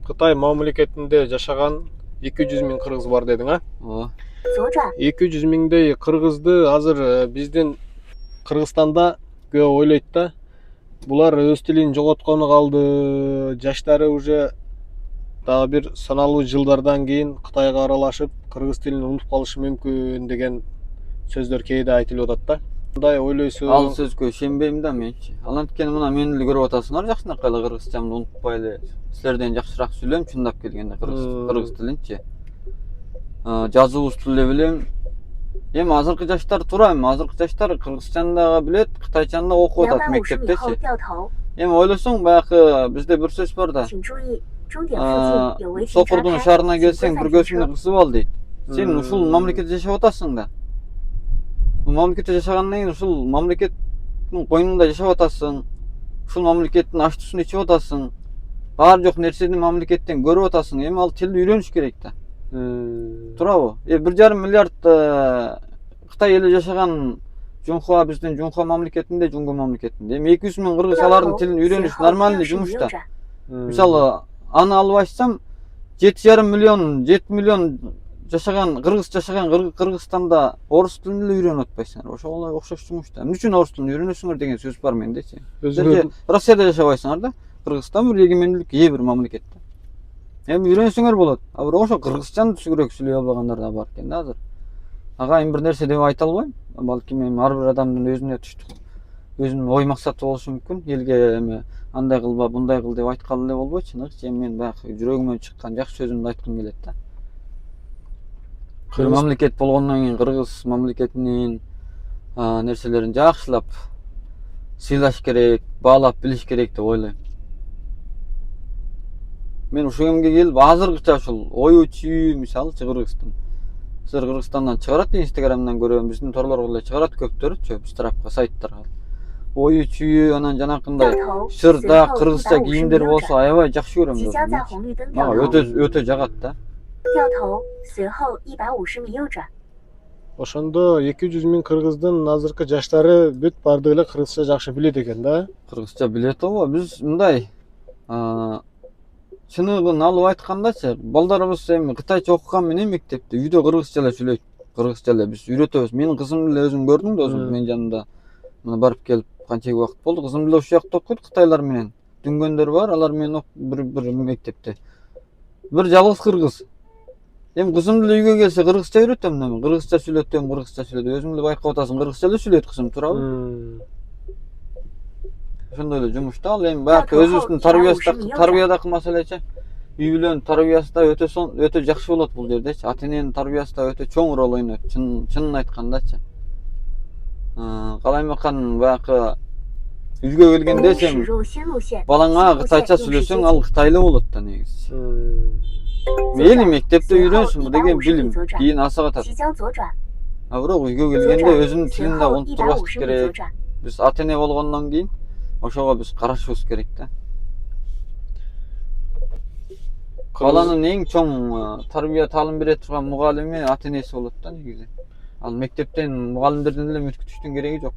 Кытай мамлекетинде жашаган 200 миң кыргыз бар дедиң, а? Ооба. 200 миңдей кыргызды азыр биздин Кыргызстанда көп ойлойт да. Булар өз тилин жоготкону калды. Жаштары уже дагы бир саналуу жылдардан кийин Кытайга аралашып, кыргыз тилин унутуп калышы мүмкүн деген сөздөр кээде айтылып атат да. Кандай ойлойсуң? Ал сөзгө ишенбейм да менчи. Ал анткени мына мени эле көрүп атасыңар, жакшынакай эле кыргызчамды унутпай эле. Силерден жакшыраак сүйлөйм, чындап келгенде кыргыз тилинчи. Жазуубуз эле билем. Эми азыркы жаштар туура, азыркы жаштар кыргызчаны дагы билет, кытайчаны да окуп атат мектептечи. Эми ойлосоң, баягы бизде бир сөз бар да. Сокурдун шаарына келсең, бир көзүңдү кысып ал дейт. Сен ушул мамлекетте жашап атасың да. Бул мамлекетте жашагандан кийин ушул мамлекеттин койнунда жашап атасың. Ушул мамлекеттин аш туусун ичип атасың. Бар жок нерсени мамлекеттен көрүп атасың. Эми ал тилди үйрөнүш керек да. Туурабы? 1,5 миллиард Кытай эли жашаган Жунхуа, биздин Жунхуа мамлекетинде, Жунгу мамлекетинде. Эми 200 миң кыргыз алардын тилин үйрөнүш нормальный жумуш да. Мисалы, аны алып ачсам 7,5 миллион, 7 миллион жашаган Кыргызстанда орус тилин эле үйрөнүп атпайсыңар. Ошого окшош жумуш да. Эмне үчүн орус тилин үйрөнөсүңөр деген сөз бар мендечи. Россияда жашабайсыңар да. Кыргызстан бир эгемендүүлүккө ээ бир мамлекет. Эми үйрөнсөңөр болот. А бирок ошо кыргызчаны түшүнүрөөк сүйлөй албагандар да бар экен да азыр. Ага эми бир нерсе деп айта албайм. Балким эми ар бир адамдын өзүнө түштүк. Өзүнүн ой максаты болушу мүмкүн. Элге эми андай кылба, мындай кыл деп айткалы эле болбойт. Эми мен баягы жүрөгүмөн чыккан жакшы сөзүмдү айткым келет да. Бир мамлекет болгондон кийин кыргыз мамлекетинин нерселерин жакшылап сыйлаш керек, баалап билиш керек деп ойлойм. Мен ушул эмге келип азыркыча ушул ою чүйүү мисалычы Кыргызстан. Силер Кыргызстандан чыгарат, Инстаграмдан көрөм, биздин торлорго эле чыгарат көптөрүчү, биз тарапка сайттарга. Ою чүйүү, анан жанакындай шырда кыргызча кийимдер болсо аябай жакшы көрөм да. Мага өтө жагат да. Ошондо 200 миң кыргыздын азыркы жаштары бүт бардыгы эле кыргызча жакшы билет экен да. Кыргызча билет ооба. Биз мындай чыныгын алып айткандачы, балдарыбыз эми кытайча окуган менен мектепте үйдө кыргызча эле сүйлөйт. Кыргызча эле биз үйрөтөбүз. Менин кызым эле өзүм көрдүм да, менин жанымда. Мына барып келип канча убакыт болду. Кызым эле ушул жакта окуйт Кытайлар менен. Дүнгөндөр бар, алар менен бир мектепте. Бир жалгыз кыргыз. Эми кызым эле үйгө келсе кыргызча үйрөтөм да, кыргызча сүйлөтөм, өзүң эле байкап атасың, кыргызча эле сүйлөйт кызым, туурабы? Ошондой эле жумуш да. Ал эми баягы өзүбүздүн тарбиядагы маселечи. Үй бүлөнүн тарбиясы да өтө жакшы болот бул жердечи. Ата эненин тарбиясы да өтө чоң роль ойнойт, чынын айткандачы. Калаймакан баягы үйгө келгенде сен балаңа кытайча сүйлөсөң, ал кытайлы болот да негизи. Мейли мектепте үйрөнсүн деген билим, кийин аса катат. А бирок үйгө келгенде өзүнүн тилин да унуттурбаслык керек. Биз ата эне болгондон кийин ошого биз карашыбыз керек да. Баланын эң чоң тарбия таалим бере турган мугалими ата энеси болот да негизи. Ал мектептен мугалимдерден эле үмүт күтүштүн кереги жок.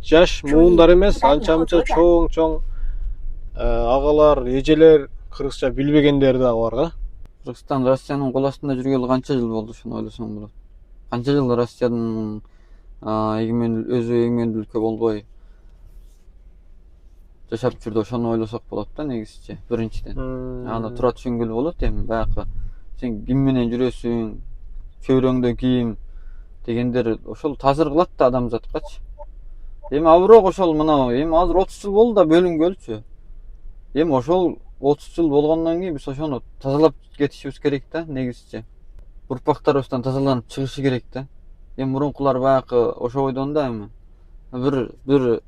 Жаш муундар эмес, анча-мынча чоң агалар, эжелер кыргызча билбегендер дагы бар да. Кыргызстан Россиянын кол астында жүргөлү канча жыл болду, ошону ойлосоң болот. Канча жыл Россиянын өзү эгемендүүлүккө болбой жашап жүрдү, ошону ойлосок болот да негизичи, биринчиден. Аны туура түшүнгүлө болот эми баягы сен ким менен жүрөсүң, чөйрөңдө ким дегендер ошол таасир кылат да адамзаткачы. Эми а бирок ошол мына эми азыр 30 жыл болду да бөлүнгөлчү. Эми ошол 30 жыл болгондон кийин биз ошону тазалап кетишибиз керек да негизичи. Урпактарыбыздан тазаланып чыгышы керек да. Эми мурункулар баягы ошо бойдон да эми бир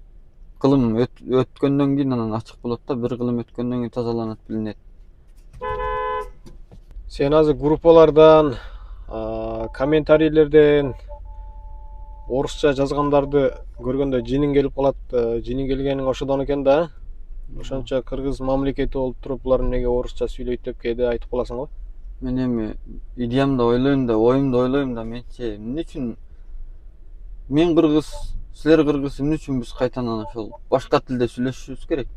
кылым өткөндөн кийин анан ачык болот да, бир кылым өткөндөн кийин тазаланат, билинет. Сен азыр группалардан, комментарийлерден орусча жазгандарды көргөндө жиниң келип калат. Жиниң келгениң ошодон экен да. Ошончо кыргыз мамлекети болуп туруп булар эмнеге орусча сүйлөйт деп кээде айтып каласың го. Мен эми идеямды ойлойм да, оюмду ойлойм да, менчи эмне үчүн мен кыргыз, силер кыргыз, эмне үчүн биз кайтадан ошол башка тилде сүйлөшүшүбүз керек?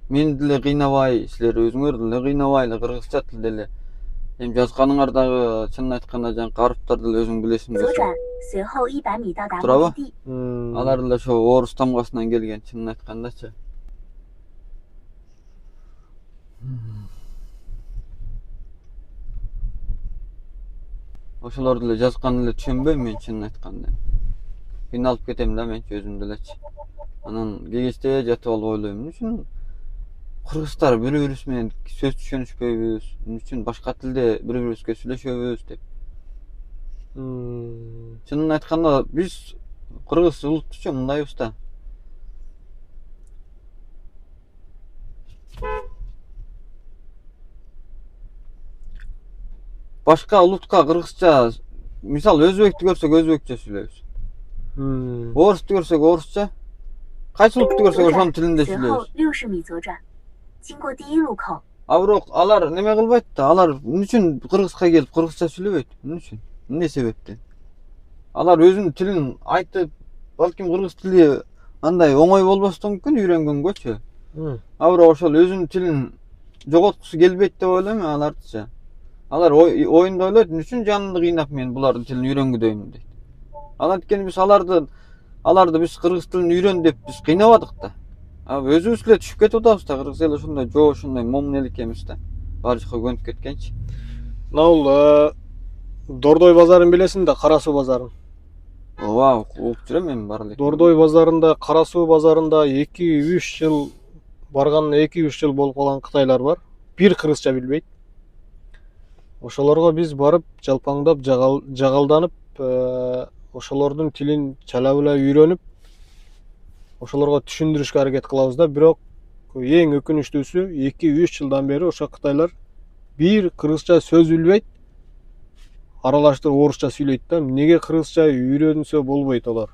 Meni деле кыйнабай, силер өзүңөр деле кыйнабай эле кыргызча тилде эле. Эми жазганыңар дагы чынын айтканда жанакы арыптар деле өзүң билесиң 左 да. 转，随后100米到达 Туурабы? 目的地。 Алар деле ошо орус тамгасынан келген, чынын айткандачы. Ошолор деле жазган эле түшүнбөйм мен чынын айтканда. Кыйналып кетем да менчи өзүм делечи. Анан кегечте жатып алып ойлойм, эмне үчүн кыргыздар бири-бирибиз менен сөз түшүнүшпөйбүз, эмне үчүн башка тилде бири-бирибизге сүйлөшөбүз деп. Чынын айтканда биз кыргыз улутчу мындайбыз да. Башка улутка кыргызча, мисалы өзбекти көрсөк өзбекче сүйлөйбүз. Орусту көрсөк орусча. Кайсы улутты көрсөк ошонун тилинде 随后 сүйлөйбүз. 60米左转，经过第一路口， А бирок алар неме кылбайт да, алар эмне үчүн кыргызга келип кыргызча сүйлөбөйт? Эмне үчүн? Эмне себептен? Алар өзүнүн тилин айтып, балким кыргыз тили андай оңой болбошту мүмкүн үйрөнгөнгөчү. А бирок ошол өзүнүн тилин жоготкусу келбейт деп ойлойм мен алардычы. Алар оюнда ойлойт, эмне үчүн жанымды кыйнап мен булардын тилин үйрөнгүдөйм дейт. Ал анткени биз аларды биз кыргыз тилин үйрөн деп биз кыйнабадык да. Өзүбүз эле түшүп кетип атабыз да, кыргыз эли ошондой жоо ошондой момунелик эмес да. Баары жака көнүп кеткенчи. Мына Дордой базарын билесиң да, Кара суу базарын. Ооба, угуп жүрөм мен баары эле. Дордой базарында, Кара суу базарында 2-3 жыл барганына 2-3 жыл болуп калган кытайлар бар. Бир кыргызча билбейт. Ошолорго биз барып жалпаңдап, жагалданып, ошолордун тилин чала-була үйрөнүп, ошолорго түшүндүрүшкө аракет кылабыз да. Бирок эң өкүнүчтүүсү 2-3 жылдан бери ошо кытайлар бир кыргызча сөз билбейт. Аралаштырып орусча сүйлөйт да. Неге кыргызча үйрөнсө болбойт олар?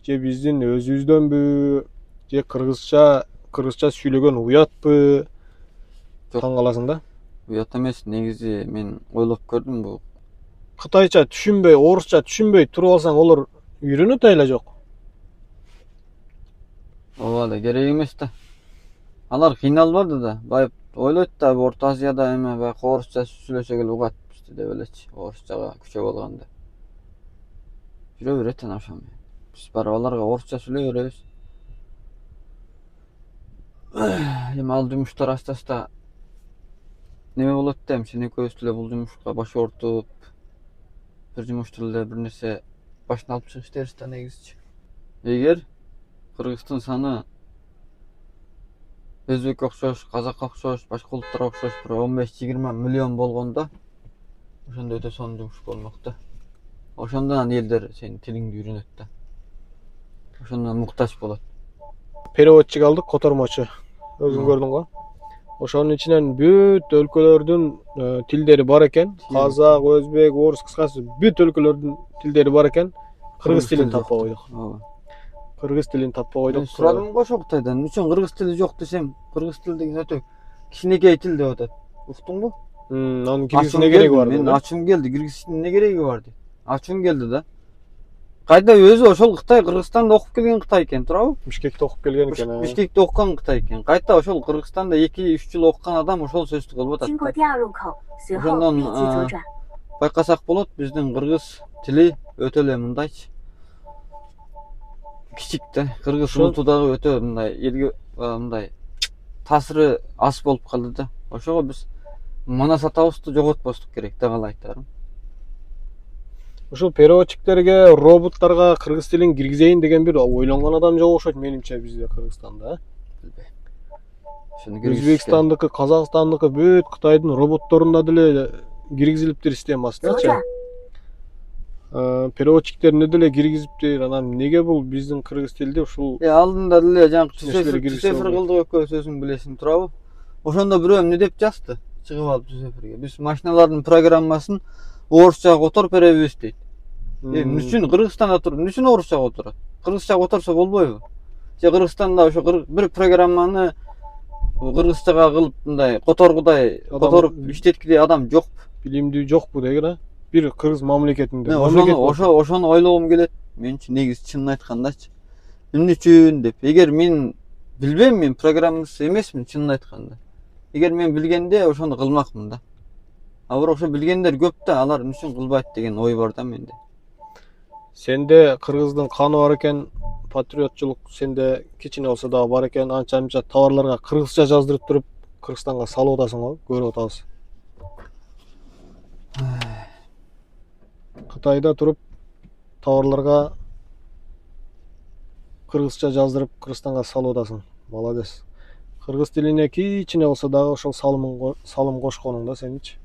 Же биздин өзүбүздөнбү? Же кыргызча сүйлөгөн уятпы? Таң каласың да. Уят эмес, негизи мен ойлоп көрдүм бул. Кытайча түшүнбөй, орусча түшүнбөй туруп алсаң, олар үйрөнөт эле жок. Ооба эле керек эмес да. Алар кыйналбады да, байып ойлойт да, Орто Азияда эме баягы орусча сүйлөсөк эле угат бизди деп элечи, орусчага күчөп алганда. Жүрө берет анан ошо. Биз барып аларга орусча сүйлөй беребиз. Эми ал жумуштар аста-аста неме болот да, сен экөөбүз деле бул жумушка баш ортуп, бир жумушту эле бир нерсе башына алып чыгыш дербиз да негизичи. Эгер кыргыздын саны өзбекке окшош, казакка окшош, башка улуттарга окшош бир 15-20 миллион болгондо ошондо өтө сонун жумуш болмок да. Ошондон элдер сенин тилиңди үйрөнөт да. Ошондон муктаж болот. Переводчик алдык, котормочу. Өзүң көрдүң го? Ошонун ичинен бүт өлкөлөрдүн тилдери бар экен. Казак, өзбек, орус, кыскасы бүт өлкөлөрдүн тилдери бар экен. Кыргыз тилин таппай койдук. Ооба. Кыргыз тилин таппай койдук. Сурадым го ошо Кытайдан. Эмне үчүн кыргыз тили жок десем, кыргыз тили деген өтө кичинекей тил деп атат. Уктуңбу? Анын киргизине кереги бар. Мен ачым келди, киргизине эмне кереги бар дейт. Ачым келди да. Кайда өзү ошол Кытай, Кыргызстанда окуп келген Кытай экен, туурабы? Бишкекте окуп келген экен. Бишкекте окуган Кытай экен. Кайта ошол Кыргызстанда 2-3 жыл окуган адам ошол сөздү кылып атат. 经过第二路口，随后立即左转。Байкасак болот, биздин кыргыз тили өтө эле мындайчы. Кичик да. Кыргыз улуту дагы өтө мындай элге мындай таасиры аз болуп калды да. Ошого биз манас атабызды жоготпостук керек да, калай айтарым. Ошол переводчиктерге, роботтарга кыргыз тилин киргизейин деген бир ойлонгон адам жок окшойт менимче бизде Кыргызстанда. Билбейм. Өзбекстандыкы, Казакстандыкы бүт Кытайдын роботторунда деле киргизилиптир системасыначы. Переводчиктерине деле киргизиптир. Анан неге бул биздин кыргыз тилди ушул алдында деле жанакы цифр кылдык экөөбүз, өзүң билесиң, туурабы? Ошондо бирөө эмне деп жазды? Чыгып алып цифрге. Биз машиналардын программасын орусчага которуп беребиз дейт. Эмне үчүн Кыргызстанда туруп, эмне үчүн орусчага которот? Кыргызчага которсо болбойбу? Же Кыргызстанда ошо бир программаны кыргызчага кылып мындай которуп иштеткиле адам жокпу? Билимдүү жокпу деген, бир кыргыз мамлекетинде. Ошону ойлогум келет. Менчи негизи чынын айткандачы. Эмне үчүн деп. Эгер мен Bilbeyim, men programmist emesmin çynyn aytkanda. Eger men bilgende oşonu kılmakmın da. A bir oşo bilgenler köp da, alar üçin kılbayt degen oý bar da mende. Sende Kırgızdın kanı var eken, patriotçuluk sende kiçine olsa da var eken, ança towarlarga kırgızça жаздырып turup Kırgızstanга salып atasyň go, görüp atabыз. Kıtayda turup towarlarga kırgızça жаздырып Kırgızstanга salып atasyň. Malades. Kırgız tiline kiçine olsa da oşol salym goşgonuň da seniç.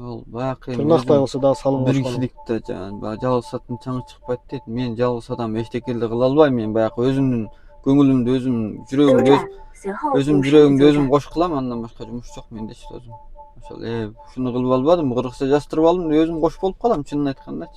Ol baqy Tırnakday olsa da salym goşgonuň. birikçilikde jan, ba jalgysatyn çaňy çykpayt deyt. Men jalgys adam eştekildi kıla albaým, men baqy özümdün göňülümde özüm, 左 ýüregimde 转，随后özüm 50米 ýüregimde 左 özüm 转， goş kılam, andan başka jumuş jok mende hiç özüm. Şol şunu kılıp albadym, kyrgızça jastyryp aldym, özüm goş bolup kalam çynyn aytkanda.